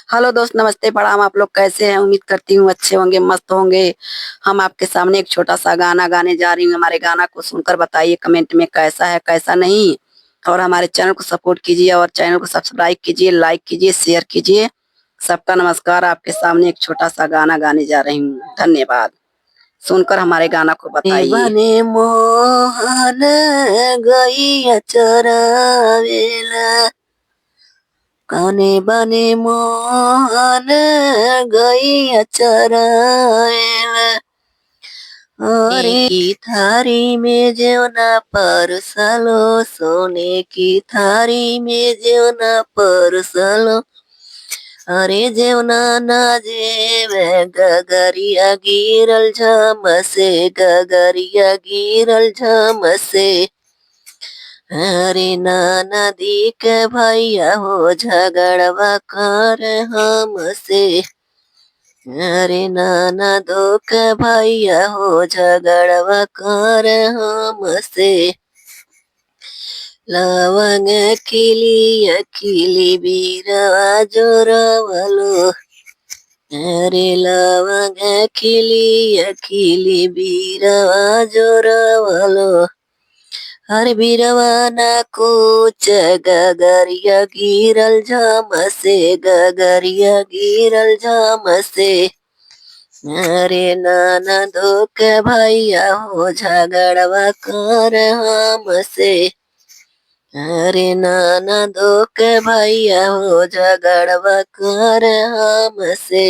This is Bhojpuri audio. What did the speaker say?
हेलो दोस्त, नमस्ते, प्रणाम। आप लोग कैसे हैं? उम्मीद करती हूँ अच्छे होंगे, मस्त होंगे। हम आपके सामने एक छोटा सा गाना गाने जा रही हूँ। हमारे गाना को सुनकर बताइए कमेंट में कैसा है कैसा नहीं। और हमारे चैनल को सपोर्ट कीजिए और चैनल को सब्सक्राइब कीजिए, लाइक कीजिए, शेयर कीजिए। सबका नमस्कार। आपके सामने एक छोटा सा गाना गाने जा रही हूँ। धन्यवाद। सुनकर हमारे गाना को बताइए। बने मोहन गैया चरावेला कौने बने मोहन गैया चरावेला अरे की थारी में जेवना परसलो सोने की थारी में जेवना परसलो अरे जेवना ना जेवे गगरिया गिरल झमसे गगरिया गिरल झमसे अरे नदी के भैया हो झगड़वा कर हमसे अरे ननदो के भैया हो झगड़वा कर हमसे लवंग खिली अखिली बीरवा जोरवलो अरे लवंग खिली अखिली बीरवा जोरवलो हर बीरवा ना कुछ गगरिया गिरल झमसे गगरिया गिरल झमसे अरे ननदो के भैया हो झगड़वा कर हमसे अरे ननदो के भैया हो झगड़वा कर हमसे